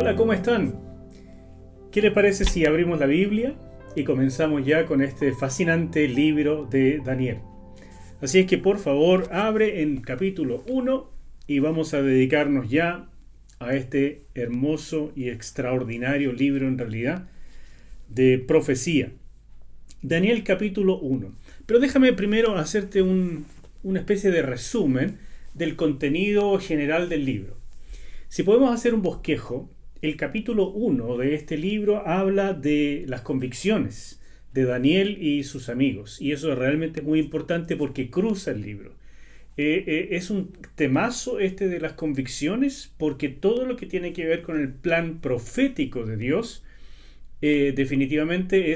Hola, ¿cómo están? ¿Qué les parece si abrimos la Biblia y comenzamos ya con este fascinante libro de Daniel? Así es que por favor abre en capítulo 1 y vamos a dedicarnos ya a este hermoso y extraordinario libro en realidad de profecía. Daniel capítulo 1. Pero déjame primero hacerte una especie de resumen del contenido general del libro. Si podemos hacer un bosquejo, el capítulo 1 de este libro habla de las convicciones de Daniel y sus amigos. Y eso realmente es muy importante porque cruza el libro. Es un temazo este de las convicciones porque todo lo que tiene que ver con el plan profético de Dios definitivamente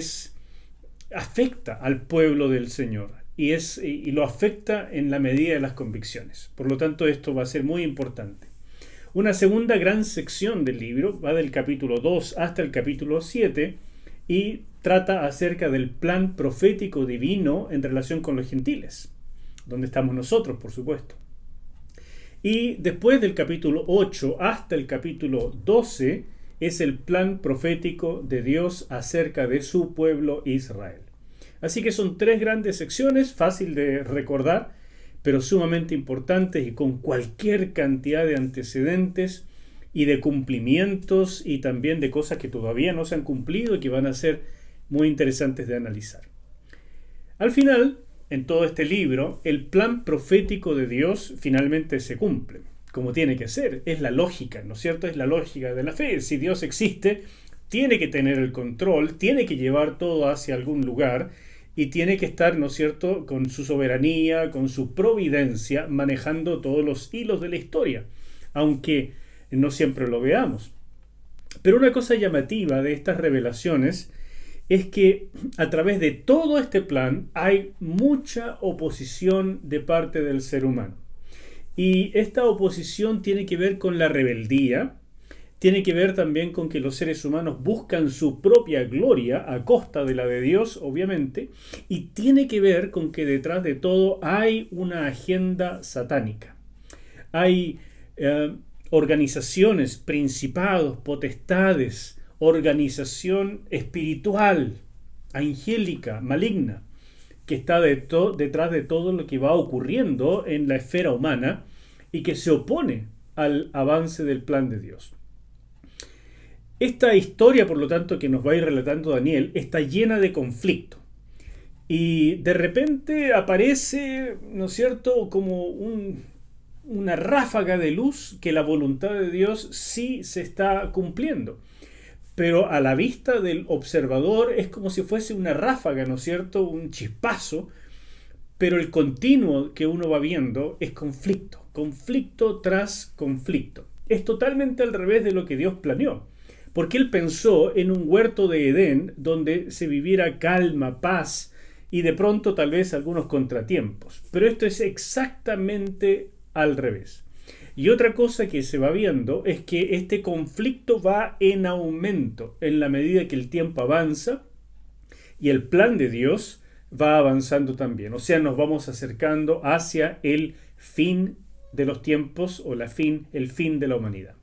afecta al pueblo del Señor. Y lo afecta en la medida de las convicciones. Por lo tanto, esto va a ser muy importante. Una segunda gran sección del libro va del capítulo 2 hasta el capítulo 7 y trata acerca del plan profético divino en relación con los gentiles, donde estamos nosotros, por supuesto. Y después del capítulo 8 hasta el capítulo 12 es el plan profético de Dios acerca de su pueblo Israel. Así que son tres grandes secciones, fácil de recordar, pero sumamente importantes y con cualquier cantidad de antecedentes y de cumplimientos y también de cosas que todavía no se han cumplido y que van a ser muy interesantes de analizar. Al final, en todo este libro, el plan profético de Dios finalmente se cumple, como tiene que ser. Es la lógica, ¿no es cierto? Es la lógica de la fe. Si Dios existe, tiene que tener el control, tiene que llevar todo hacia algún lugar y tiene que estar, ¿no es cierto?, con su soberanía, con su providencia, manejando todos los hilos de la historia, aunque no siempre lo veamos. Pero una cosa llamativa de estas revelaciones es que a través de todo este plan hay mucha oposición de parte del ser humano. Y esta oposición tiene que ver con la rebeldía, tiene que ver también con que los seres humanos buscan su propia gloria a costa de la de Dios, obviamente, y tiene que ver con que detrás de todo hay una agenda satánica. Hay organizaciones, principados, potestades, organización espiritual, angélica, maligna, que está detrás de todo lo que va ocurriendo en la esfera humana y que se opone al avance del plan de Dios. Esta historia, por lo tanto, que nos va a ir relatando Daniel, está llena de conflicto. Y de repente aparece, ¿no es cierto?, como una ráfaga de luz que la voluntad de Dios sí se está cumpliendo. Pero a la vista del observador es como si fuese una ráfaga, ¿no es cierto?, un chispazo. Pero el continuo que uno va viendo es conflicto, conflicto tras conflicto. Es totalmente al revés de lo que Dios planeó. Porque él pensó en un huerto de Edén donde se viviera calma, paz y de pronto tal vez algunos contratiempos. Pero esto es exactamente al revés. Y otra cosa que se va viendo es que este conflicto va en aumento en la medida que el tiempo avanza y el plan de Dios va avanzando también. O sea, nos vamos acercando hacia el fin de los tiempos o el fin de la humanidad.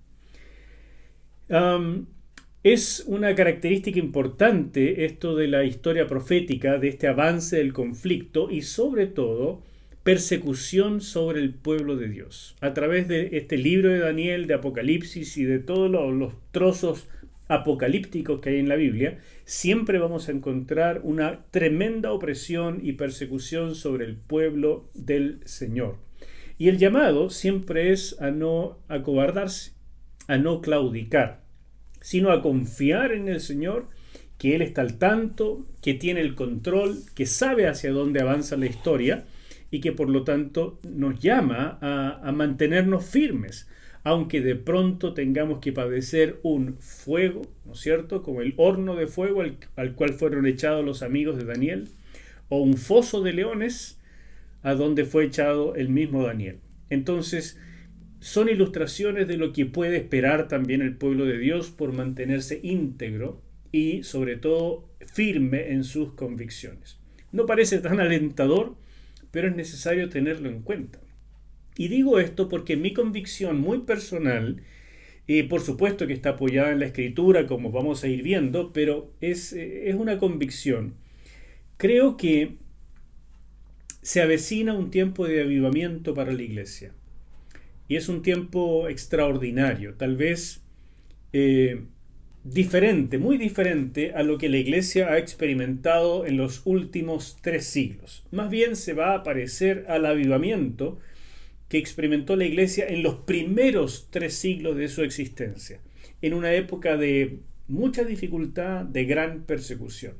Es una característica importante esto de la historia profética, de este avance del conflicto y sobre todo persecución sobre el pueblo de Dios. A través de este libro de Daniel, de Apocalipsis y de todos los trozos apocalípticos que hay en la Biblia, siempre vamos a encontrar una tremenda opresión y persecución sobre el pueblo del Señor. Y el llamado siempre es a no acobardarse, a no claudicar, sino a confiar en el Señor, que Él está al tanto, que tiene el control, que sabe hacia dónde avanza la historia y que por lo tanto nos llama a mantenernos firmes, aunque de pronto tengamos que padecer un fuego, ¿no es cierto?, como el horno de fuego al cual fueron echados los amigos de Daniel, o un foso de leones a donde fue echado el mismo Daniel. Entonces, son ilustraciones de lo que puede esperar también el pueblo de Dios por mantenerse íntegro y sobre todo firme en sus convicciones. No parece tan alentador, pero es necesario tenerlo en cuenta. Y digo esto porque mi convicción muy personal Y por supuesto que está apoyada en la Escritura, como vamos a ir viendo, pero es una convicción. Creo que se avecina un tiempo de avivamiento para la iglesia. Y es un tiempo extraordinario, tal vez diferente, muy diferente a lo que la iglesia ha experimentado en los últimos 3 siglos. Más bien se va a parecer al avivamiento que experimentó la iglesia en los primeros 3 siglos de su existencia, en una época de mucha dificultad, de gran persecución.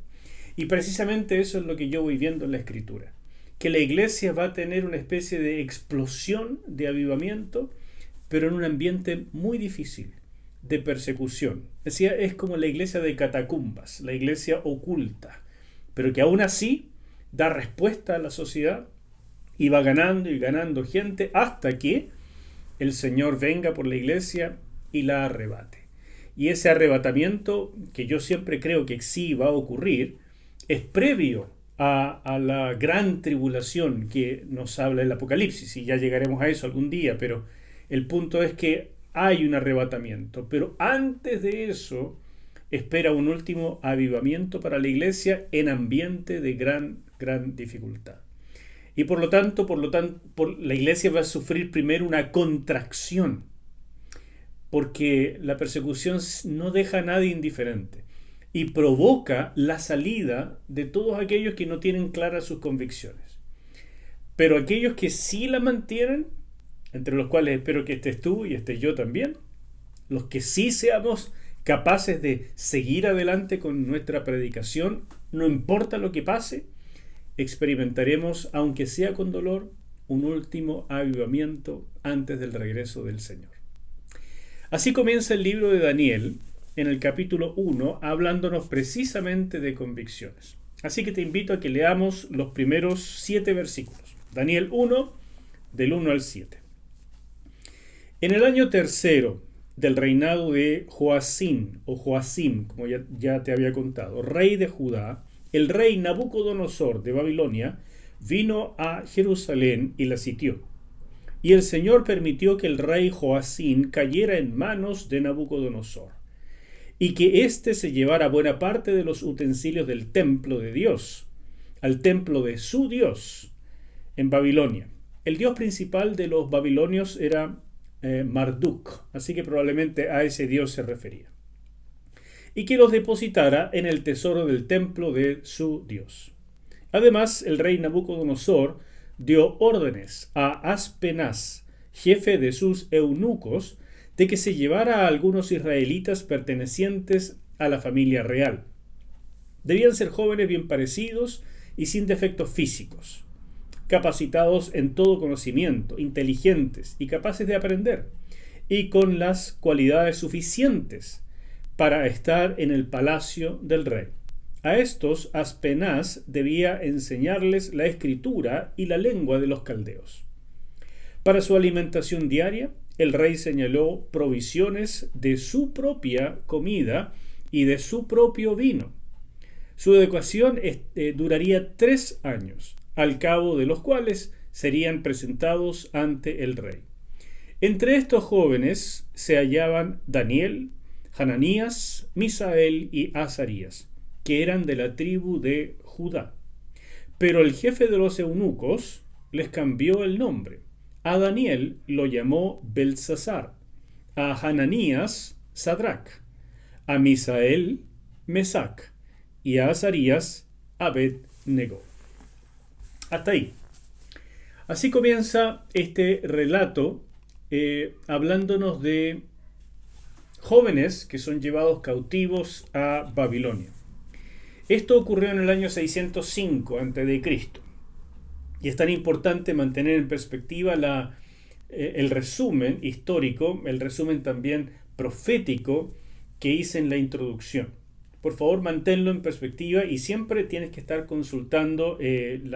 Y precisamente eso es lo que yo voy viendo en la Escritura, que la iglesia va a tener una especie de explosión de avivamiento, pero en un ambiente muy difícil, de persecución. Decía, es como la iglesia de catacumbas, la iglesia oculta, pero que aún así da respuesta a la sociedad y va ganando y ganando gente hasta que el Señor venga por la iglesia y la arrebate. Y ese arrebatamiento, que yo siempre creo que sí va a ocurrir, es previo a la gran tribulación que nos habla el Apocalipsis, y ya llegaremos a eso algún día, pero el punto es que hay un arrebatamiento. Pero antes de eso, espera un último avivamiento para la iglesia en ambiente de gran dificultad. Y por lo tanto, la iglesia va a sufrir primero una contracción, porque la persecución no deja a nadie indiferente y provoca la salida de todos aquellos que no tienen claras sus convicciones. Pero aquellos que sí la mantienen, entre los cuales espero que estés tú y estés yo también, los que sí seamos capaces de seguir adelante con nuestra predicación, no importa lo que pase, experimentaremos, aunque sea con dolor, un último avivamiento antes del regreso del Señor. Así comienza el libro de Daniel, en el capítulo 1, hablándonos precisamente de convicciones. Así que te invito a que leamos los primeros 7 versículos. Daniel 1, del 1 al 7. En el año tercero del reinado de Joacim, o Joacim, como ya te había contado, rey de Judá, el rey Nabucodonosor de Babilonia vino a Jerusalén y la sitió. Y el Señor permitió que el rey Joacim cayera en manos de Nabucodonosor, y que éste se llevara buena parte de los utensilios del templo de Dios, al templo de su Dios, en Babilonia. El dios principal de los babilonios era Marduk, así que probablemente a ese dios se refería. Y que los depositara en el tesoro del templo de su Dios. Además, el rey Nabucodonosor dio órdenes a Aspenaz, jefe de sus eunucos, de que se llevara a algunos israelitas pertenecientes a la familia real. Debían ser jóvenes bien parecidos y sin defectos físicos, capacitados en todo conocimiento, inteligentes y capaces de aprender, y con las cualidades suficientes para estar en el palacio del rey. A estos Aspenaz debía enseñarles la escritura y la lengua de los caldeos. Para su alimentación diaria, el rey señaló provisiones de su propia comida y de su propio vino. Su educación duraría 3 años, al cabo de los cuales serían presentados ante el rey. Entre estos jóvenes se hallaban Daniel, Hananías, Misael y Azarías, que eran de la tribu de Judá. Pero el jefe de los eunucos les cambió el nombre. A Daniel lo llamó Belsasar, a Hananías Sadrac, a Misael Mesac y a Azarías Abed-Nego. Hasta ahí. Así comienza este relato hablándonos de jóvenes que son llevados cautivos a Babilonia. Esto ocurrió en el año 605 a.C. Y es tan importante mantener en perspectiva el resumen histórico, el resumen también profético que hice en la introducción. Por favor, manténlo en perspectiva y siempre tienes que estar consultando el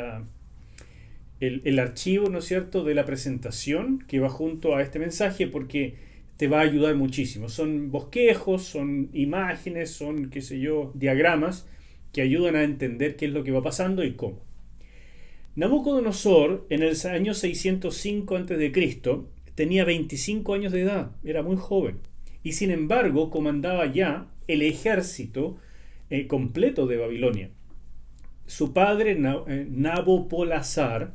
archivo, ¿no es cierto?, de la presentación que va junto a este mensaje, porque te va a ayudar muchísimo. Son bosquejos, son imágenes, son, qué sé yo, diagramas que ayudan a entender qué es lo que va pasando y cómo. Nabucodonosor, en el año 605 a.C., tenía 25 años de edad, era muy joven, y sin embargo comandaba ya el ejército completo de Babilonia. Su padre, Nabopolassar,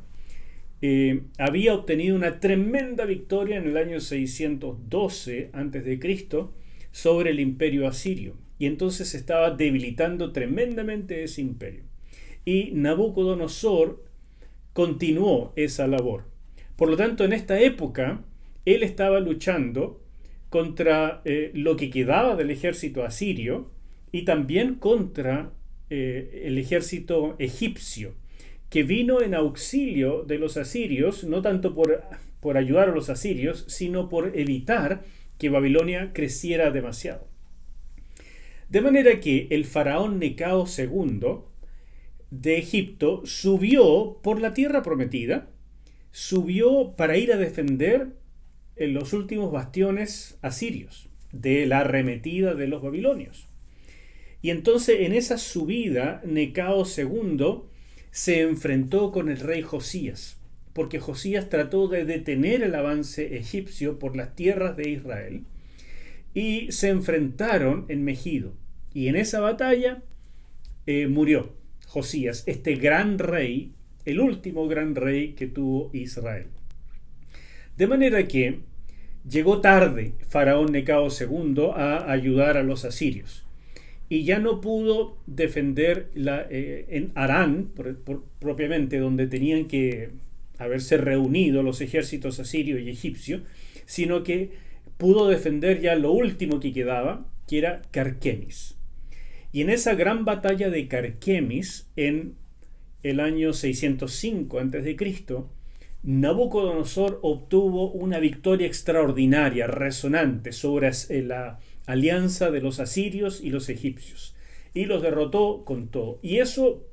había obtenido una tremenda victoria en el año 612 a.C. sobre el imperio asirio, y entonces estaba debilitando tremendamente ese imperio. Y Nabucodonosor continuó esa labor. Por lo tanto, en esta época, él estaba luchando contra lo que quedaba del ejército asirio y también contra el ejército egipcio, que vino en auxilio de los asirios, no tanto por ayudar a los asirios, sino por evitar que Babilonia creciera demasiado. De manera que el faraón Necao II de Egipto subió por la tierra prometida, subió para ir a defender en los últimos bastiones asirios de la arremetida de los babilonios. Y entonces en esa subida Necao II se enfrentó con el rey Josías, porque Josías trató de detener el avance egipcio por las tierras de Israel, y se enfrentaron en Megido. Y en esa batalla murió Josías, este gran rey, el último gran rey que tuvo Israel. De manera que llegó tarde faraón Necao II a ayudar a los asirios, y ya no pudo defender en Harán, propiamente, donde tenían que haberse reunido los ejércitos asirio y egipcio, sino que pudo defender ya lo último que quedaba, que era Carquemis. Y en esa gran batalla de Carquemis, en el año 605 a.C., Nabucodonosor obtuvo una victoria extraordinaria, resonante, sobre la alianza de los asirios y los egipcios, y los derrotó con todo. Y eso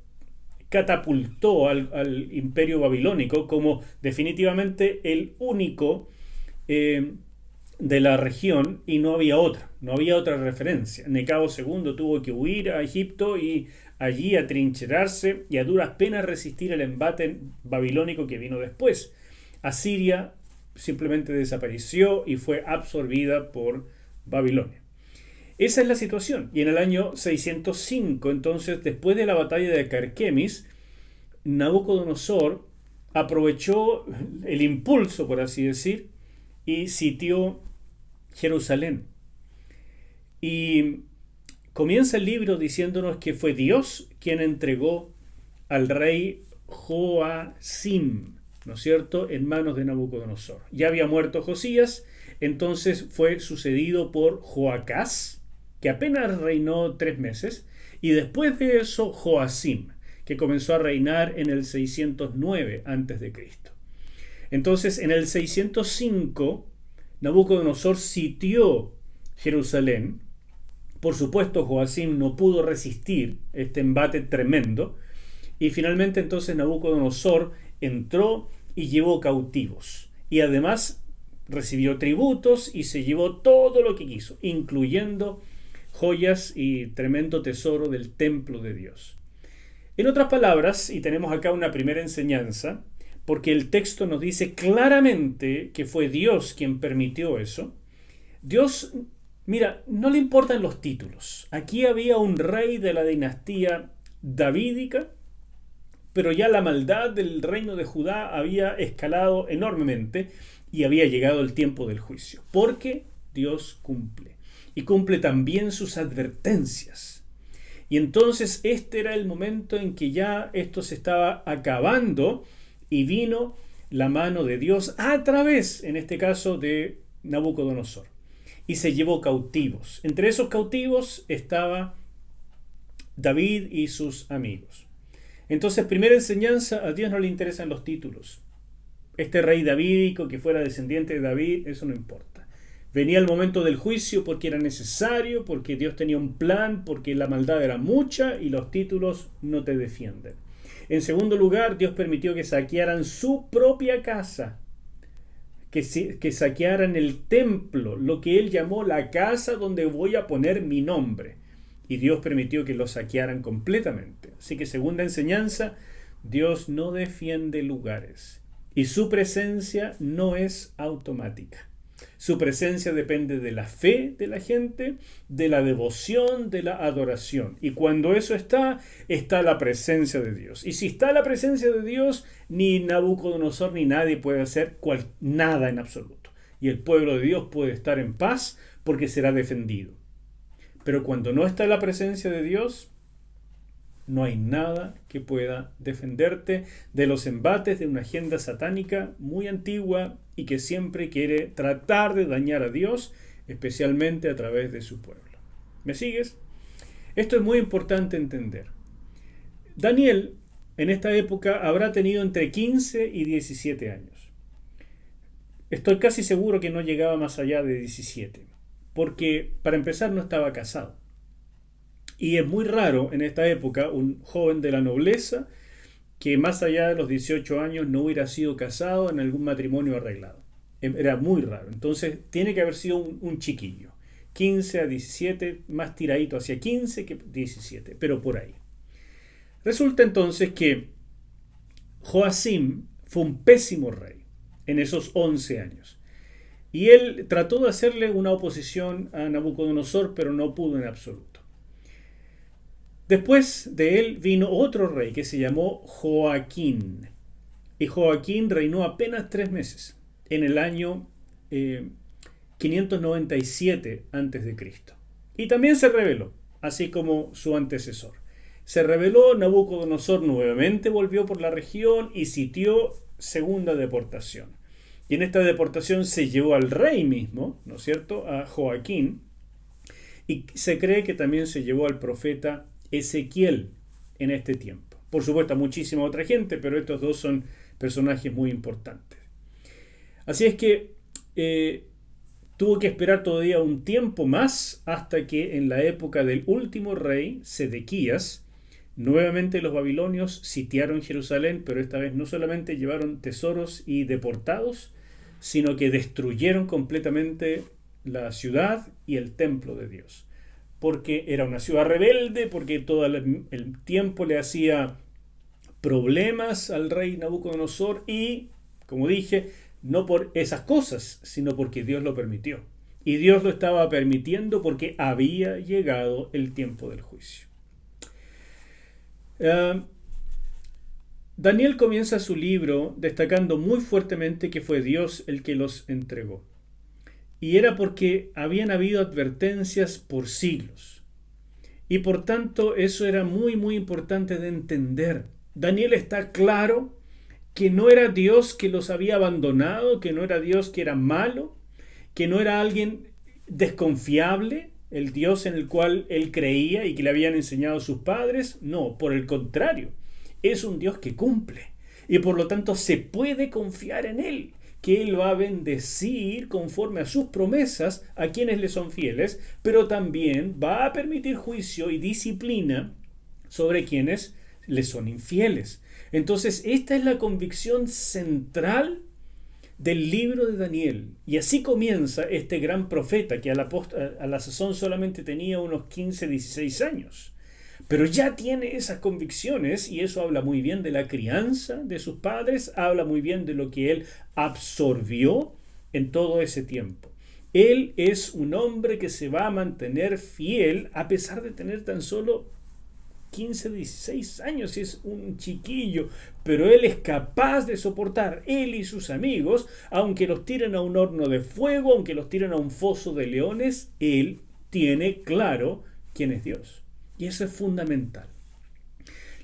catapultó al imperio babilónico como definitivamente el único de la región, y no había otra referencia. Necao II tuvo que huir a Egipto y allí atrincherarse y a duras penas resistir el embate babilónico que vino después. Asiria simplemente desapareció y fue absorbida por Babilonia. Esa es la situación. Y en el año 605, entonces, después de la batalla de Carquemis, Nabucodonosor aprovechó el impulso, por así decir, y sitió Jerusalén. Y comienza el libro diciéndonos que fue Dios quien entregó al rey Joacim, ¿no es cierto?, en manos de Nabucodonosor. Ya había muerto Josías, entonces fue sucedido por Joacás, que apenas reinó 3 meses, y después de eso Joacim, que comenzó a reinar en el 609 a.C. Entonces, en el 605, Nabucodonosor sitió Jerusalén. Por supuesto, Joacim no pudo resistir este embate tremendo, y finalmente entonces Nabucodonosor entró y llevó cautivos, y además recibió tributos y se llevó todo lo que quiso, incluyendo joyas y tremendo tesoro del templo de Dios. En otras palabras, y tenemos acá una primera enseñanza, porque el texto nos dice claramente que fue Dios quien permitió eso. Dios, mira, no le importan los títulos. Aquí había un rey de la dinastía davídica, pero ya la maldad del reino de Judá había escalado enormemente y había llegado el tiempo del juicio, porque Dios cumple, y cumple también sus advertencias. Y entonces este era el momento en que ya esto se estaba acabando, y vino la mano de Dios a través, en este caso, de Nabucodonosor, y se llevó cautivos. Entre esos cautivos estaba David y sus amigos. Entonces, primera enseñanza: a Dios no le interesan los títulos. Este rey davídico, que fuera descendiente de David, eso no importa. Venía el momento del juicio porque era necesario, porque Dios tenía un plan, porque la maldad era mucha y los títulos no te defienden. En segundo lugar, Dios permitió que saquearan su propia casa, que saquearan el templo, lo que él llamó la casa donde voy a poner mi nombre. Y Dios permitió que lo saquearan completamente. Así que, segunda enseñanza: Dios no defiende lugares, y su presencia no es automática. Su presencia depende de la fe de la gente, de la devoción, de la adoración. Y cuando eso está, está la presencia de Dios. Y si está la presencia de Dios, ni Nabucodonosor ni nadie puede hacer nada en absoluto. Y el pueblo de Dios puede estar en paz porque será defendido. Pero cuando no está la presencia de Dios, no hay nada que pueda defenderte de los embates de una agenda satánica muy antigua y que siempre quiere tratar de dañar a Dios, especialmente a través de su pueblo. ¿Me sigues? Esto es muy importante entender. Daniel, en esta época, habrá tenido entre 15 y 17 años. Estoy casi seguro que no llegaba más allá de 17, porque para empezar no estaba casado. Y es muy raro en esta época un joven de la nobleza que más allá de los 18 años no hubiera sido casado en algún matrimonio arreglado. Era muy raro. Entonces tiene que haber sido un chiquillo. 15 a 17, más tiradito hacia 15 que 17, pero por ahí. Resulta entonces que Joacim fue un pésimo rey en esos 11 años. Y él trató de hacerle una oposición a Nabucodonosor, pero no pudo en absoluto. Después de él vino otro rey que se llamó Joaquín. Y Joaquín reinó apenas 3 meses, en el año 597 a.C. Y también se rebeló, así como su antecesor. Se rebeló, Nabucodonosor nuevamente volvió por la región y sitió segunda deportación. Y en esta deportación se llevó al rey mismo, ¿no es cierto?, a Joaquín. Y se cree que también se llevó al profeta Ezequiel en este tiempo. Por supuesto, a muchísima otra gente, pero estos dos son personajes muy importantes. Así es que tuvo que esperar todavía un tiempo más hasta que en la época del último rey, Sedequías, nuevamente los babilonios sitiaron Jerusalén, pero esta vez no solamente llevaron tesoros y deportados, sino que destruyeron completamente la ciudad y el templo de Dios. Porque era una ciudad rebelde, porque todo el tiempo le hacía problemas al rey Nabucodonosor y, como dije, no por esas cosas, sino porque Dios lo permitió. Y Dios lo estaba permitiendo porque había llegado el tiempo del juicio. Daniel comienza su libro destacando muy fuertemente que fue Dios el que los entregó. Y era porque habían habido advertencias por siglos. Y por tanto eso era muy muy importante de entender. Daniel está claro que no era Dios que los había abandonado, que no era Dios que era malo, que no era alguien desconfiable, el Dios en el cual él creía y que le habían enseñado sus padres. No, por el contrario, es un Dios que cumple. Y por lo tanto se puede confiar en él, que Él va a bendecir conforme a sus promesas a quienes le son fieles, pero también va a permitir juicio y disciplina sobre quienes le son infieles. Entonces, esta es la convicción central del libro de Daniel. Y así comienza este gran profeta que a la sazón solamente tenía unos 15, 16 años. Pero ya tiene esas convicciones y eso habla muy bien de la crianza de sus padres, habla muy bien de lo que él absorbió en todo ese tiempo. Él es un hombre que se va a mantener fiel a pesar de tener tan solo 15, 16 años, es un chiquillo, pero él es capaz de soportar, él y sus amigos, aunque los tiren a un horno de fuego, aunque los tiren a un foso de leones, él tiene claro quién es Dios. Y eso es fundamental.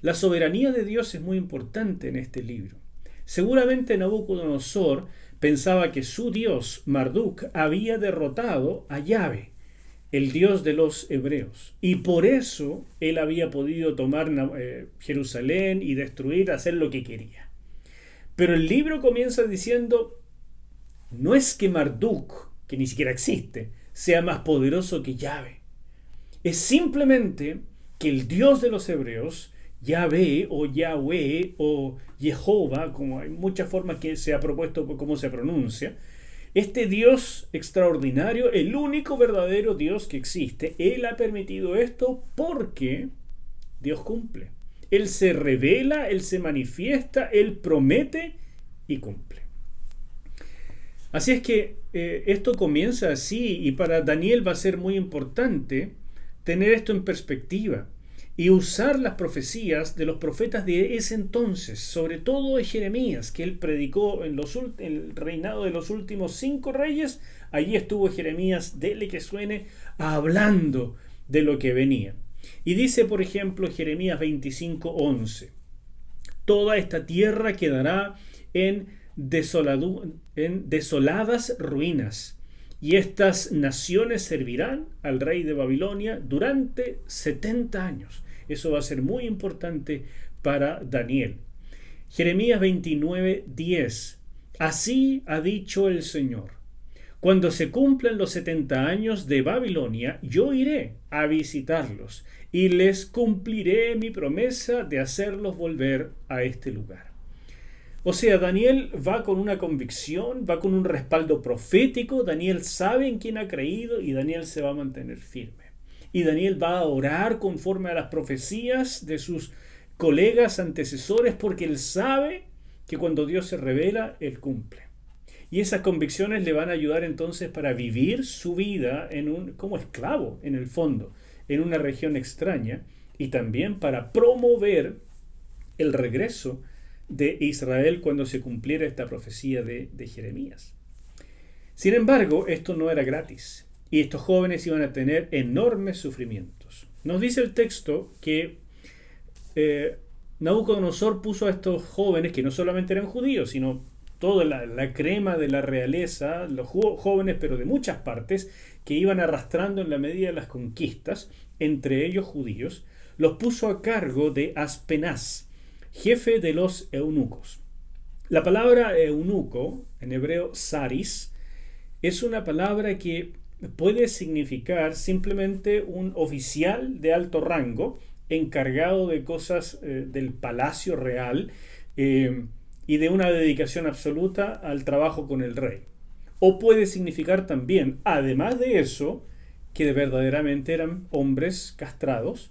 La soberanía de Dios es muy importante en este libro. Seguramente Nabucodonosor pensaba que su dios, Marduk, había derrotado a Yahvé, el dios de los hebreos. Y por eso él había podido tomar Jerusalén y destruir, hacer lo que quería. Pero el libro comienza diciendo, no es que Marduk, que ni siquiera existe, sea más poderoso que Yahvé. Es simplemente que el Dios de los hebreos, Yahvé o Yahweh o Jehová, como hay muchas formas que se ha propuesto por cómo se pronuncia, este Dios extraordinario, el único verdadero Dios que existe, Él ha permitido esto porque Dios cumple. Él se revela, Él se manifiesta, Él promete y cumple. Así es que esto comienza así y para Daniel va a ser muy importante tener esto en perspectiva y usar las profecías de los profetas de ese entonces, sobre todo de Jeremías, que él predicó en el reinado de los últimos 5 reyes. Allí estuvo Jeremías, dele que suene, hablando de lo que venía. Y dice, por ejemplo, Jeremías 25:11, toda esta tierra quedará en desoladas ruinas, y estas naciones servirán al rey de Babilonia durante 70 años. Eso va a ser muy importante para Daniel. Jeremías 29:10. Así ha dicho el Señor: cuando se cumplan los 70 años de Babilonia, yo iré a visitarlos y les cumpliré mi promesa de hacerlos volver a este lugar. O sea, Daniel va con una convicción, va con un respaldo profético, Daniel sabe en quién ha creído y Daniel se va a mantener firme. Y Daniel va a orar conforme a las profecías de sus colegas antecesores porque él sabe que cuando Dios se revela, él cumple. Y esas convicciones le van a ayudar entonces para vivir su vida como esclavo, en el fondo, en una región extraña, y también para promover el regreso de Israel cuando se cumpliera esta profecía de Jeremías. Sin embargo, esto no era gratis y estos jóvenes iban a tener enormes sufrimientos. Nos dice el texto que Nabucodonosor puso a estos jóvenes, que no solamente eran judíos, sino toda la crema de la realeza, los jóvenes pero de muchas partes, que iban arrastrando en la medida de las conquistas, entre ellos judíos, los puso a cargo de Aspenaz, jefe de los eunucos. La palabra eunuco, en hebreo saris, es una palabra que puede significar simplemente un oficial de alto rango encargado de cosas del palacio real y de una dedicación absoluta al trabajo con el rey. O puede significar también, además de eso, que verdaderamente eran hombres castrados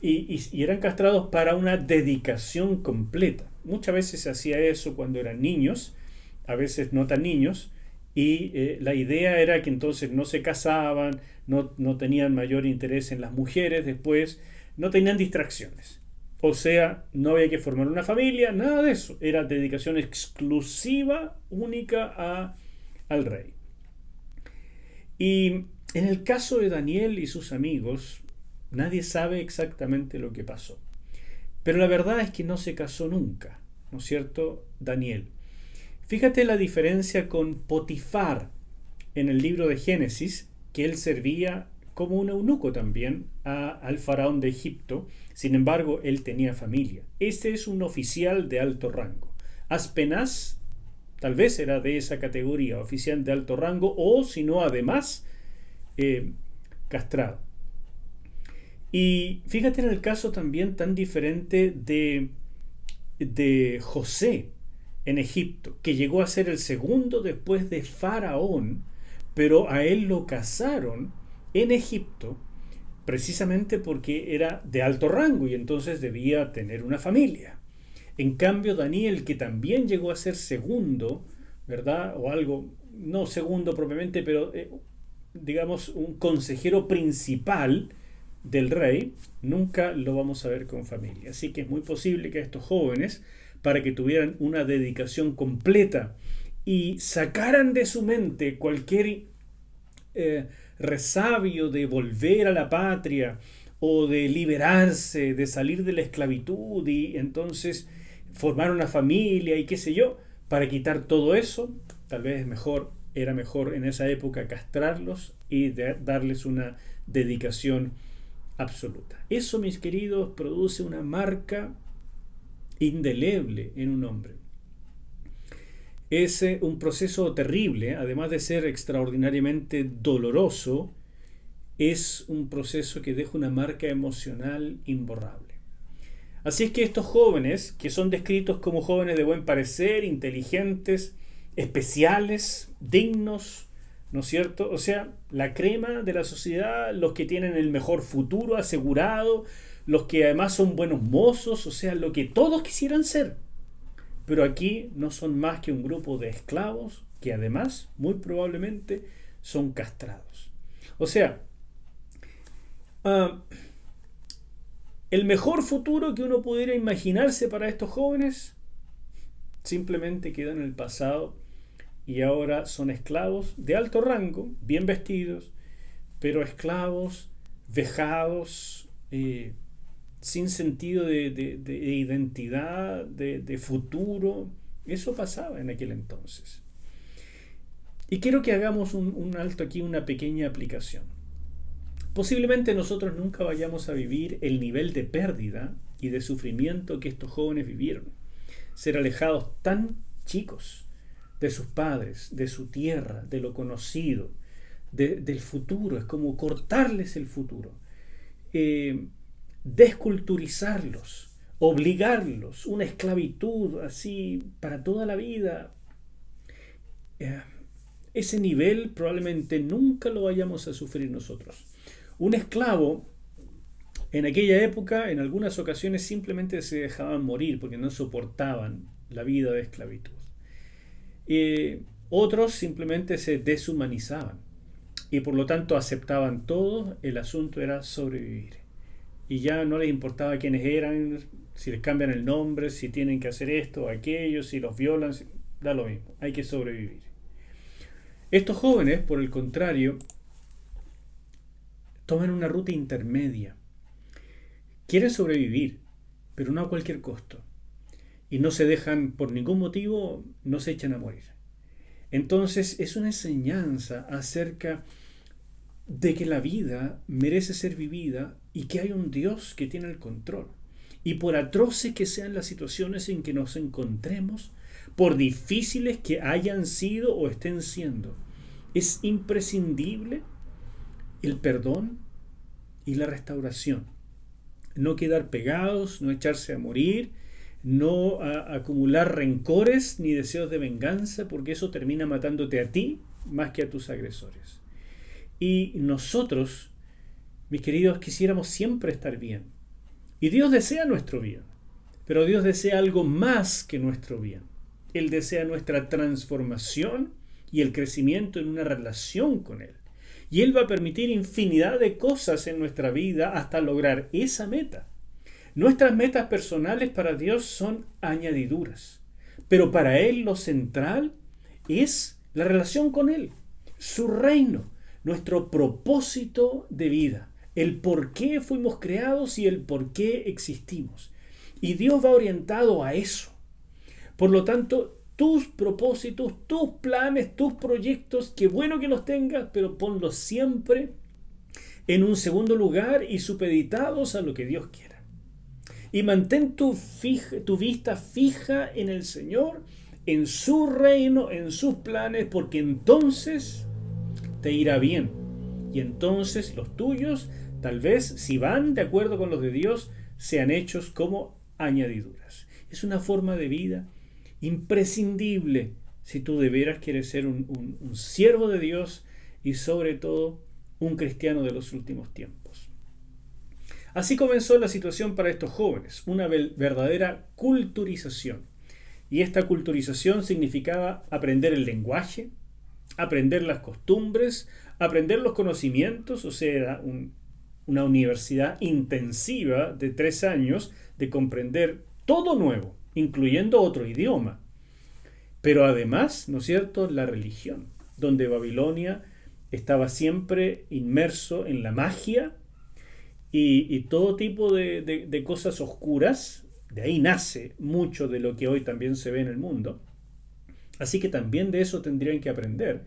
y eran castrados para una dedicación completa. Muchas veces se hacía eso cuando eran niños, a veces no tan niños, y la idea era que entonces no se casaban, no tenían mayor interés en las mujeres después, no tenían distracciones. O sea, no había que formar una familia, nada de eso. Era dedicación exclusiva, única al rey. Y en el caso de Daniel y sus amigos, nadie sabe exactamente lo que pasó. Pero la verdad es que no se casó nunca, ¿no es cierto? Daniel. Fíjate la diferencia con Potifar en el libro de Génesis, que él servía como un eunuco también al faraón de Egipto. Sin embargo, él tenía familia. Este es un oficial de alto rango. Aspenaz tal vez era de esa categoría, oficial de alto rango, o si no, además, castrado. Y fíjate en el caso también tan diferente de José en Egipto, que llegó a ser el segundo después de Faraón, pero a él lo casaron en Egipto precisamente porque era de alto rango y entonces debía tener una familia. En cambio, Daniel, que también llegó a ser segundo, ¿verdad? O algo, no segundo propiamente, pero digamos un consejero principal del rey, nunca lo vamos a ver con familia. Así que es muy posible que a estos jóvenes, para que tuvieran una dedicación completa y sacaran de su mente cualquier resabio de volver a la patria o de liberarse, de salir de la esclavitud y entonces formar una familia y qué sé yo, para quitar todo eso, tal vez era mejor en esa época castrarlos y darles una dedicación absoluta. Eso, mis queridos, produce una marca indeleble en un hombre. Es un proceso terrible, además de ser extraordinariamente doloroso, es un proceso que deja una marca emocional imborrable. Así es que estos jóvenes, que son descritos como jóvenes de buen parecer, inteligentes, especiales, dignos, ¿no es cierto? O sea, la crema de la sociedad, los que tienen el mejor futuro asegurado, los que además son buenos mozos, o sea, lo que todos quisieran ser. Pero aquí no son más que un grupo de esclavos que además, muy probablemente, son castrados. O sea, el mejor futuro que uno pudiera imaginarse para estos jóvenes simplemente quedó en el pasado y ahora son esclavos de alto rango, bien vestidos, pero esclavos, vejados, sin sentido de identidad, de futuro. Eso pasaba en aquel entonces. Y quiero que hagamos un alto aquí, una pequeña aplicación. Posiblemente nosotros nunca vayamos a vivir el nivel de pérdida y de sufrimiento que estos jóvenes vivieron. Ser alejados tan chicos de sus padres, de su tierra, de lo conocido, del futuro. Es como cortarles el futuro. Desculturizarlos, obligarlos, una esclavitud así para toda la vida. Ese nivel probablemente nunca lo vayamos a sufrir nosotros. Un esclavo en aquella época, en algunas ocasiones, simplemente se dejaban morir porque no soportaban la vida de esclavitud. Otros simplemente se deshumanizaban y por lo tanto aceptaban todo. El asunto era sobrevivir. Y ya no les importaba quiénes eran, si les cambian el nombre, si tienen que hacer esto o aquello, si los violan, da lo mismo. Hay que sobrevivir. Estos jóvenes, por el contrario, toman una ruta intermedia. Quieren sobrevivir, pero no a cualquier costo. Y no se dejan, por ningún motivo, no se echan a morir. Entonces es una enseñanza acerca de que la vida merece ser vivida y que hay un Dios que tiene el control. Y por atroces que sean las situaciones en que nos encontremos, por difíciles que hayan sido o estén siendo, es imprescindible el perdón y la restauración. No quedar pegados, no echarse a morir, no acumular rencores ni deseos de venganza, porque eso termina matándote a ti más que a tus agresores. Y nosotros, mis queridos, quisiéramos siempre estar bien. Y Dios desea nuestro bien, pero Dios desea algo más que nuestro bien. Él desea nuestra transformación y el crecimiento en una relación con Él. Y Él va a permitir infinidad de cosas en nuestra vida hasta lograr esa meta. Nuestras metas personales para Dios son añadiduras, pero para Él lo central es la relación con Él, su reino, nuestro propósito de vida, el por qué fuimos creados y el por qué existimos. Y Dios va orientado a eso. Por lo tanto, tus propósitos, tus planes, tus proyectos, qué bueno que los tengas, pero ponlos siempre en un segundo lugar y supeditados a lo que Dios quiera. Y mantén tu vista fija en el Señor, en su reino, en sus planes, porque entonces te irá bien. Y entonces los tuyos, tal vez, si van de acuerdo con los de Dios, sean hechos como añadiduras. Es una forma de vida imprescindible si tú de veras quieres ser un siervo de Dios y sobre todo un cristiano de los últimos tiempos. Así comenzó la situación para estos jóvenes, una verdadera culturización. Y esta culturización significaba aprender el lenguaje, aprender las costumbres, aprender los conocimientos, o sea, una universidad intensiva de 3 años de comprender todo nuevo, incluyendo otro idioma. Pero además, ¿no es cierto?, la religión, donde Babilonia estaba siempre inmerso en la magia y todo tipo de cosas oscuras. De ahí nace mucho de lo que hoy también se ve en el mundo. Así que también de eso tendrían que aprender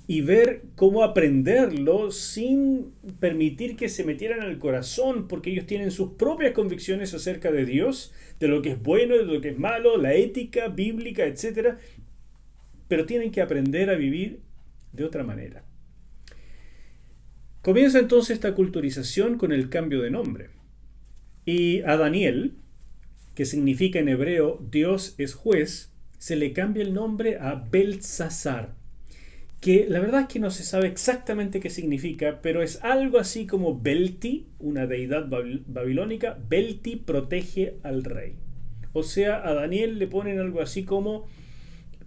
y ver cómo aprenderlo sin permitir que se metieran al corazón, porque ellos tienen sus propias convicciones acerca de Dios, de lo que es bueno, de lo que es malo, la ética bíblica, etc. Pero tienen que aprender a vivir de otra manera. Comienza entonces esta culturización con el cambio de nombre. Y a Daniel, que significa en hebreo Dios es juez, se le cambia el nombre a Beltsasar, que la verdad es que no se sabe exactamente qué significa, pero es algo así como Belti, una deidad babilónica. Belti protege al rey. O sea, a Daniel le ponen algo así como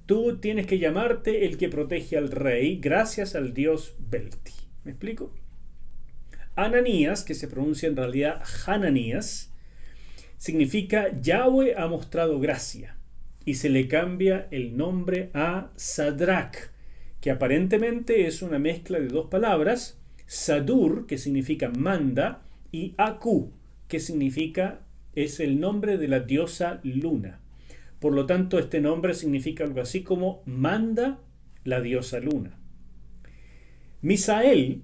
tú tienes que llamarte el que protege al rey gracias al dios Belti. ¿Me explico? Ananías, que se pronuncia en realidad Hananías, significa Yahweh ha mostrado gracia, y se le cambia el nombre a Sadrach, que aparentemente es una mezcla de dos palabras, Sadur, que significa manda, y Aku, que significa, es el nombre de la diosa Luna. Por lo tanto, este nombre significa algo así como manda la diosa Luna. Misael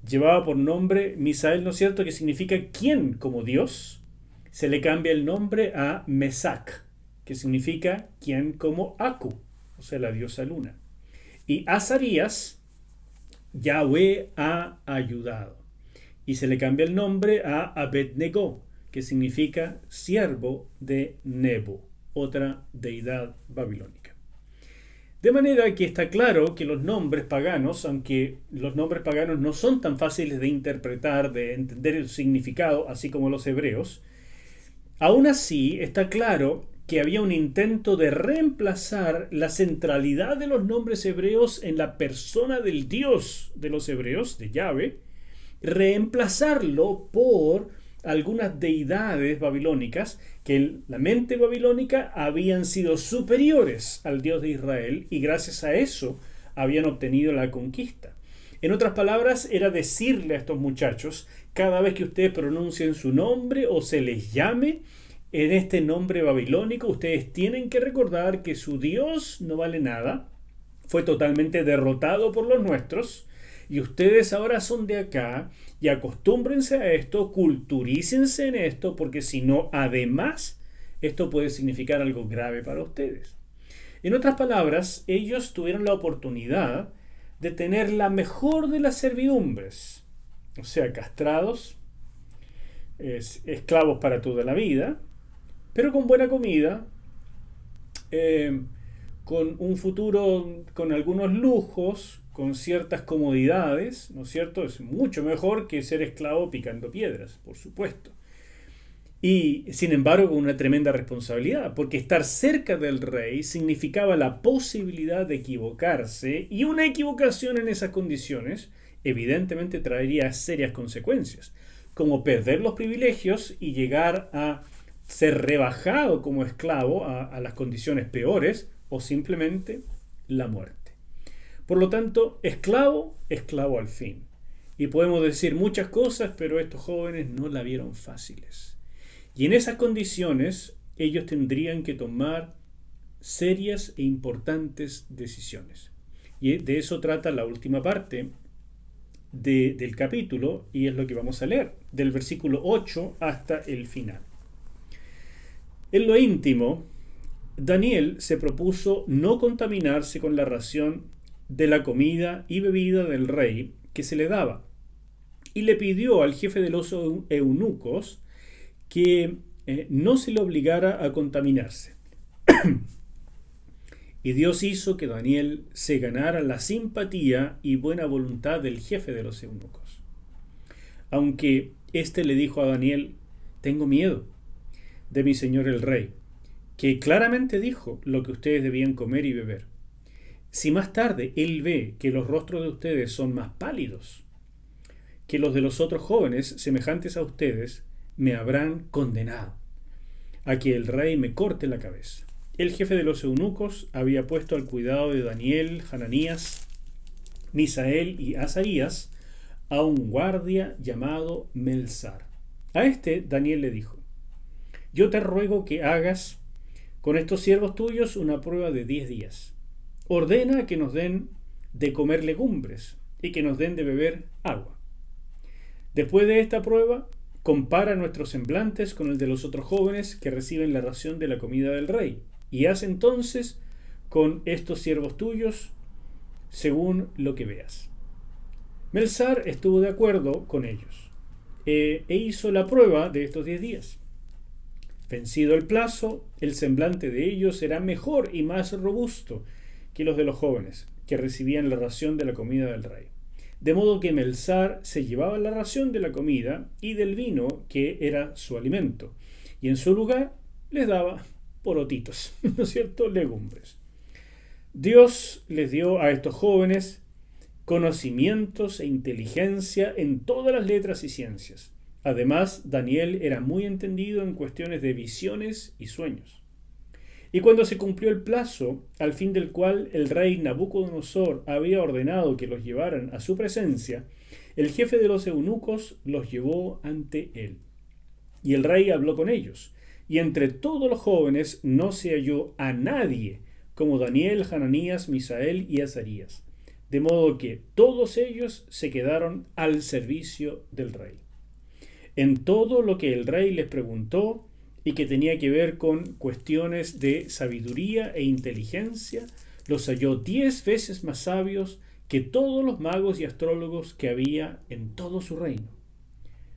llevaba por nombre Misael, ¿no es cierto?, que significa quién como Dios. Se le cambia el nombre a Mesac, que significa quién como Aku, o sea, la diosa Luna. Y Azarías, Yahweh ha ayudado. Y se le cambia el nombre a Abednego, que significa siervo de Nebo, otra deidad babilónica. De manera que está claro que los nombres paganos, aunque los nombres paganos no son tan fáciles de interpretar, de entender el significado, así como los hebreos, aún así está claro que había un intento de reemplazar la centralidad de los nombres hebreos en la persona del Dios de los hebreos, de Yahvé, reemplazarlo por algunas deidades babilónicas que en la mente babilónica habían sido superiores al Dios de Israel y gracias a eso habían obtenido la conquista. En otras palabras, era decirle a estos muchachos, cada vez que ustedes pronuncien su nombre o se les llame en este nombre babilónico, ustedes tienen que recordar que su Dios no vale nada, fue totalmente derrotado por los nuestros, y ustedes ahora son de acá, y acostúmbrense a esto, culturícense en esto, porque si no, además, esto puede significar algo grave para ustedes. En otras palabras, ellos tuvieron la oportunidad de tener la mejor de las servidumbres, o sea, castrados, esclavos para toda la vida, pero con buena comida, con un futuro con algunos lujos, con ciertas comodidades, ¿no es cierto? Es mucho mejor que ser esclavo picando piedras, por supuesto. Y sin embargo, con una tremenda responsabilidad, porque estar cerca del rey significaba la posibilidad de equivocarse, y una equivocación en esas condiciones evidentemente traería serias consecuencias, como perder los privilegios y llegar a ser rebajado como esclavo a las condiciones peores, o simplemente la muerte. Por lo tanto, esclavo, esclavo al fin. Y podemos decir muchas cosas, pero estos jóvenes no la vieron fáciles. Y en esas condiciones, ellos tendrían que tomar serias e importantes decisiones. Y de eso trata la última parte del capítulo, y es lo que vamos a leer, del versículo 8 hasta el final. En lo íntimo, Daniel se propuso no contaminarse con la ración de la comida y bebida del rey que se le daba, y le pidió al jefe de los eunucos que no se le obligara a contaminarse. Y Dios hizo que Daniel se ganara la simpatía y buena voluntad del jefe de los eunucos, aunque éste le dijo a Daniel: tengo miedo de mi señor el rey, que claramente dijo lo que ustedes debían comer y beber. Si más tarde él ve que los rostros de ustedes son más pálidos que los de los otros jóvenes semejantes a ustedes, me habrán condenado a que el rey me corte la cabeza. El jefe de los eunucos había puesto al cuidado de Daniel, Hananías, Misael y Azarías a un guardia llamado Melsar. A este Daniel le dijo: yo te ruego que hagas con estos siervos tuyos una prueba de 10 días. Ordena que nos den de comer legumbres y que nos den de beber agua. Después de esta prueba, compara nuestros semblantes con el de los otros jóvenes que reciben la ración de la comida del rey, y haz entonces con estos siervos tuyos según lo que veas. Melsar estuvo de acuerdo con ellos e hizo la prueba de estos 10 días. Vencido el plazo, el semblante de ellos era mejor y más robusto que los de los jóvenes, que recibían la ración de la comida del rey. De modo que Melsar se llevaba la ración de la comida y del vino, que era su alimento, y en su lugar les daba porotitos, ¿no es cierto?, legumbres. Dios les dio a estos jóvenes conocimientos e inteligencia en todas las letras y ciencias. Además, Daniel era muy entendido en cuestiones de visiones y sueños. Y cuando se cumplió el plazo, al fin del cual el rey Nabucodonosor había ordenado que los llevaran a su presencia, el jefe de los eunucos los llevó ante él. Y el rey habló con ellos, y entre todos los jóvenes no se halló a nadie como Daniel, Hananías, Misael y Azarías, de modo que todos ellos se quedaron al servicio del rey. En todo lo que el rey les preguntó y que tenía que ver con cuestiones de sabiduría e inteligencia, los halló 10 veces más sabios que todos los magos y astrólogos que había en todo su reino.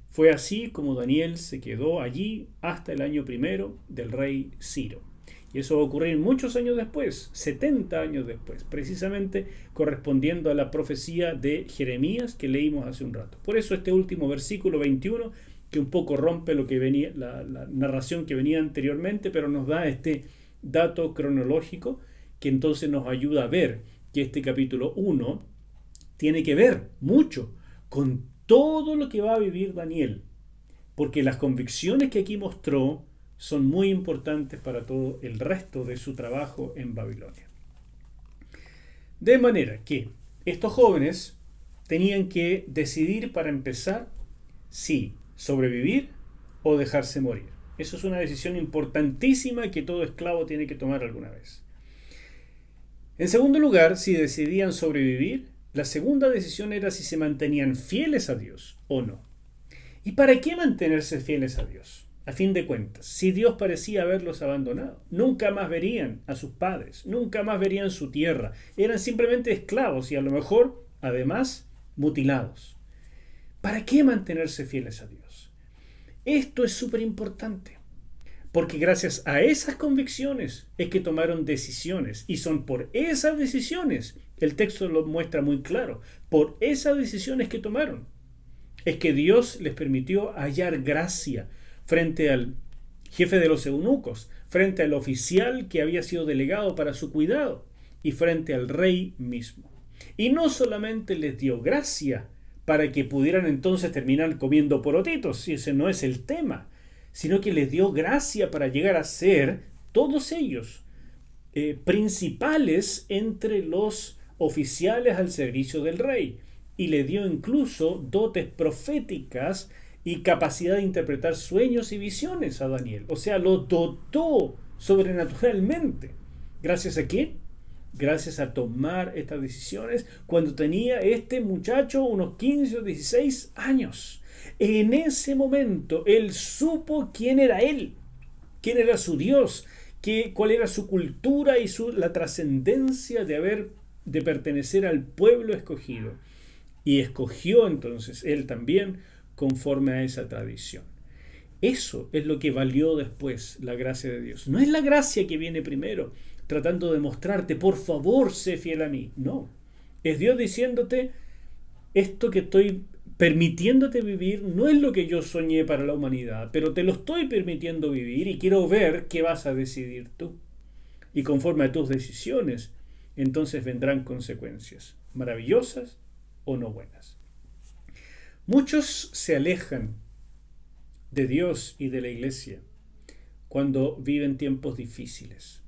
Fue así como Daniel se quedó allí hasta el año primero del rey Ciro. Y eso va a ocurrir muchos años después, 70 años después, precisamente correspondiendo a la profecía de Jeremías que leímos hace un rato. Por eso este último versículo 21, que un poco rompe lo que venía, la narración que venía anteriormente, pero nos da este dato cronológico que entonces nos ayuda a ver que este capítulo 1 tiene que ver mucho con todo lo que va a vivir Daniel, porque las convicciones que aquí mostró son muy importantes para todo el resto de su trabajo en Babilonia. De manera que estos jóvenes tenían que decidir para empezar si sobrevivir o dejarse morir. Eso es una decisión importantísima que todo esclavo tiene que tomar alguna vez. En segundo lugar, si decidían sobrevivir, la segunda decisión era si se mantenían fieles a Dios o no. ¿Y para qué mantenerse fieles a Dios? A fin de cuentas, si Dios parecía haberlos abandonado, nunca más verían a sus padres, nunca más verían su tierra, eran simplemente esclavos y a lo mejor, además, mutilados. ¿Para qué mantenerse fieles a Dios? Esto es súper importante, porque gracias a esas convicciones es que tomaron decisiones, y son por esas decisiones, el texto lo muestra muy claro, por esas decisiones que tomaron, es que Dios les permitió hallar gracia frente al jefe de los eunucos, frente al oficial que había sido delegado para su cuidado y frente al rey mismo. Y no solamente les dio gracia para que pudieran entonces terminar comiendo porotitos, si ese no es el tema, sino que les dio gracia para llegar a ser todos ellos principales entre los oficiales al servicio del rey, y le dio incluso dotes proféticas y capacidad de interpretar sueños y visiones a Daniel. O sea, lo dotó sobrenaturalmente. ¿Gracias a qué? Gracias a tomar estas decisiones cuando tenía este muchacho unos 15 o 16 años. En ese momento él supo quién era él, quién era su Dios, cuál era su cultura y la trascendencia de pertenecer al pueblo escogido. Y escogió entonces él también conforme a esa tradición. Eso es lo que valió después la gracia de Dios. No es la gracia que viene primero, tratando de mostrarte, por favor, sé fiel a mí. No. Es Dios diciéndote, esto que estoy permitiéndote vivir no es lo que yo soñé para la humanidad, pero te lo estoy permitiendo vivir y quiero ver qué vas a decidir tú. Y conforme a tus decisiones, entonces vendrán consecuencias, maravillosas o no buenas. Muchos se alejan de Dios y de la iglesia cuando viven tiempos difíciles.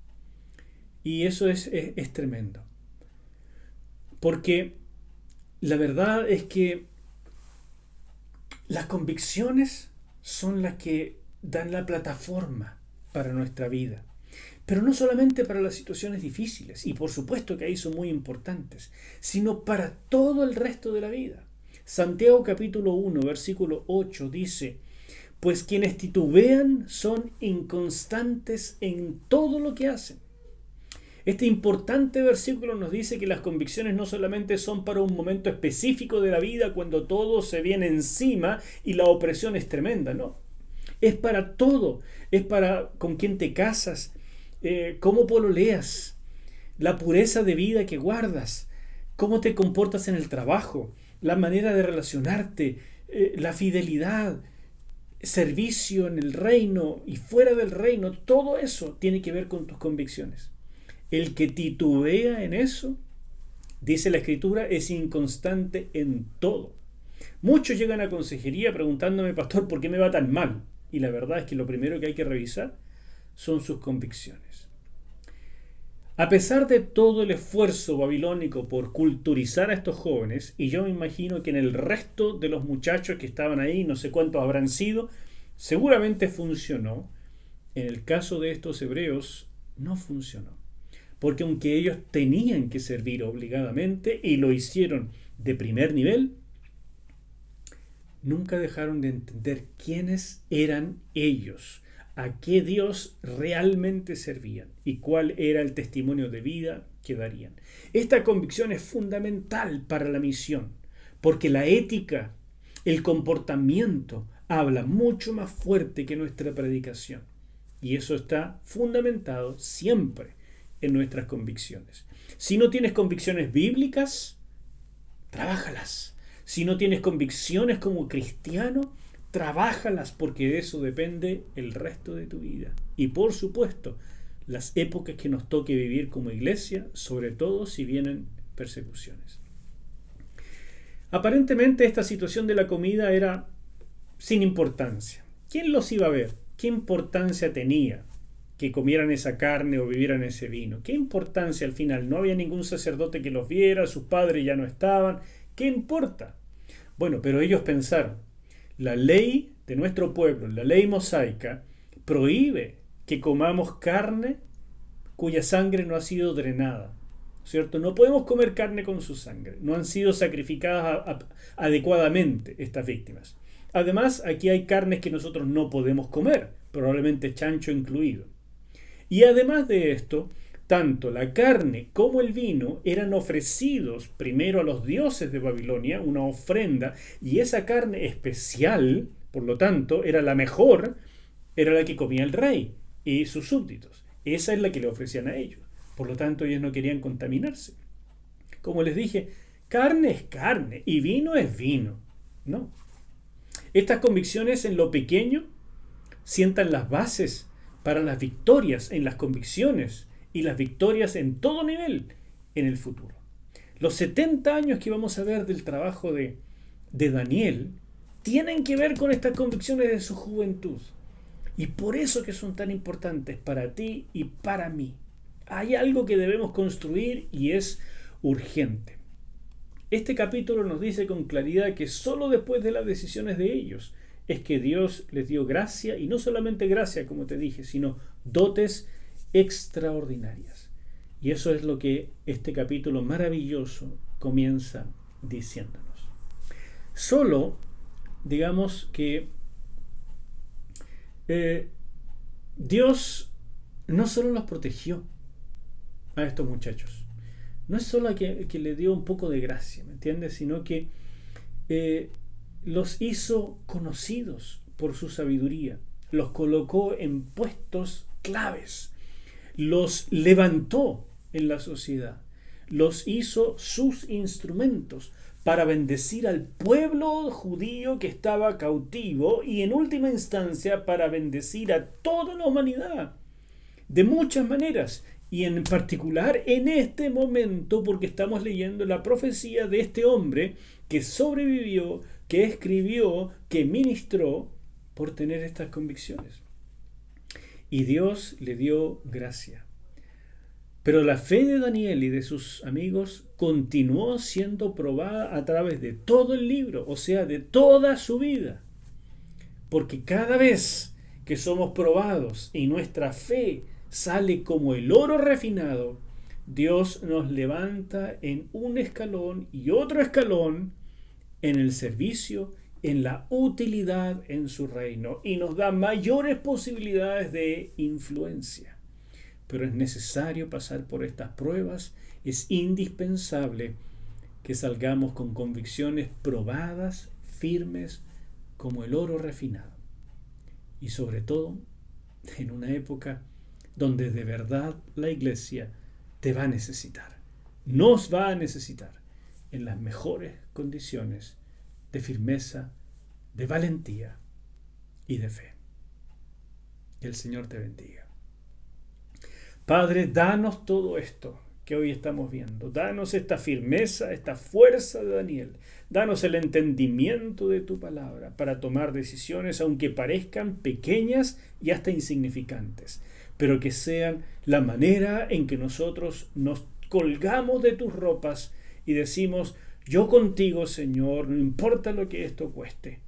Y eso es tremendo. Porque la verdad es que las convicciones son las que dan la plataforma para nuestra vida. Pero no solamente para las situaciones difíciles, y por supuesto que ahí son muy importantes, sino para todo el resto de la vida. Santiago capítulo 1, versículo 8 dice, pues quienes titubean son inconstantes en todo lo que hacen. Este importante versículo nos dice que las convicciones no solamente son para un momento específico de la vida cuando todo se viene encima y la opresión es tremenda, no. Es para todo, es para con quién te casas, cómo pololeas, la pureza de vida que guardas, cómo te comportas en el trabajo, la manera de relacionarte, la fidelidad, servicio en el reino y fuera del reino, todo eso tiene que ver con tus convicciones. El que titubea en eso, dice la Escritura, es inconstante en todo. Muchos llegan a consejería preguntándome, pastor, ¿por qué me va tan mal? Y la verdad es que lo primero que hay que revisar son sus convicciones. A pesar de todo el esfuerzo babilónico por culturizar a estos jóvenes, y yo me imagino que en el resto de los muchachos que estaban ahí, no sé cuántos habrán sido, seguramente funcionó. En el caso de estos hebreos, no funcionó. Porque aunque ellos tenían que servir obligadamente y lo hicieron de primer nivel, nunca dejaron de entender quiénes eran ellos, a qué Dios realmente servían y cuál era el testimonio de vida que darían. Esta convicción es fundamental para la misión, porque la ética, el comportamiento, habla mucho más fuerte que nuestra predicación. Y eso está fundamentado siempre en nuestras convicciones. Si no tienes convicciones bíblicas, trabájalas. Si no tienes convicciones como cristiano, trabájalas, porque de eso depende el resto de tu vida. Y por supuesto, las épocas que nos toque vivir como iglesia, sobre todo si vienen persecuciones. Aparentemente esta situación de la comida era sin importancia. ¿Quién los iba a ver? ¿Qué importancia tenía que comieran esa carne o bebieran ese vino? ¿Qué importancia al final? No había ningún sacerdote que los viera, sus padres ya no estaban. ¿Qué importa? Bueno, pero ellos pensaron, la ley de nuestro pueblo, la ley mosaica, prohíbe que comamos carne cuya sangre no ha sido drenada, ¿cierto? No podemos comer carne con su sangre, no han sido sacrificadas adecuadamente estas víctimas. Además, aquí hay carnes que nosotros no podemos comer, probablemente chancho incluido. Y además de esto, tanto la carne como el vino eran ofrecidos primero a los dioses de Babilonia, una ofrenda, y esa carne especial, por lo tanto, era la mejor, era la que comía el rey y sus súbditos. Esa es la que le ofrecían a ellos. Por lo tanto, ellos no querían contaminarse. Como les dije, carne es carne y vino es vino. No. Estas convicciones en lo pequeño sientan las bases para las victorias en las convicciones y las victorias en todo nivel en el futuro. Los 70 años que vamos a ver del trabajo de Daniel tienen que ver con estas convicciones de su juventud. Y por eso que son tan importantes para ti y para mí. Hay algo que debemos construir y es urgente. Este capítulo nos dice con claridad que solo después de las decisiones de ellos es que Dios les dio gracia, y no solamente gracia, como te dije, sino dotes extraordinarias. Y eso es lo que este capítulo maravilloso comienza diciéndonos. Solo, digamos que Dios no solo los protegió a estos muchachos, no es solo que le dio un poco de gracia, ¿me entiendes? Sino que los hizo conocidos por su sabiduría, los colocó en puestos claves, los levantó en la sociedad, los hizo sus instrumentos para bendecir al pueblo judío que estaba cautivo y en última instancia para bendecir a toda la humanidad de muchas maneras, y en particular en este momento porque estamos leyendo la profecía de este hombre que sobrevivió, que escribió, que ministró por tener estas convicciones. Y Dios le dio gracia. Pero la fe de Daniel y de sus amigos continuó siendo probada a través de todo el libro, o sea, de toda su vida. Porque cada vez que somos probados y nuestra fe sale como el oro refinado, Dios nos levanta en un escalón y otro escalón en el servicio, en la utilidad en su reino, y nos da mayores posibilidades de influencia. Pero es necesario pasar por estas pruebas, es indispensable que salgamos con convicciones probadas, firmes, como el oro refinado. Y sobre todo, en una época donde de verdad la iglesia te va a necesitar, nos va a necesitar en las mejores condiciones de firmeza, de valentía y de fe. Que el Señor te bendiga. Padre, danos todo esto que hoy estamos viendo. Danos esta firmeza, esta fuerza de Daniel. Danos el entendimiento de tu palabra para tomar decisiones, aunque parezcan pequeñas y hasta insignificantes, pero que sean la manera en que nosotros nos colgamos de tus ropas y decimos: yo contigo, Señor, no importa lo que esto cueste.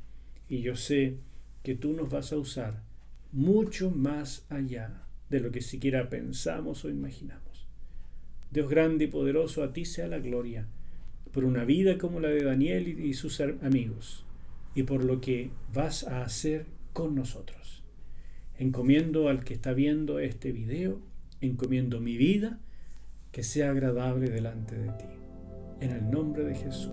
Y yo sé que tú nos vas a usar mucho más allá de lo que siquiera pensamos o imaginamos. Dios grande y poderoso, a ti sea la gloria por una vida como la de Daniel y sus amigos, y por lo que vas a hacer con nosotros. Encomiendo al que está viendo este video, encomiendo mi vida, que sea agradable delante de ti. En el nombre de Jesús.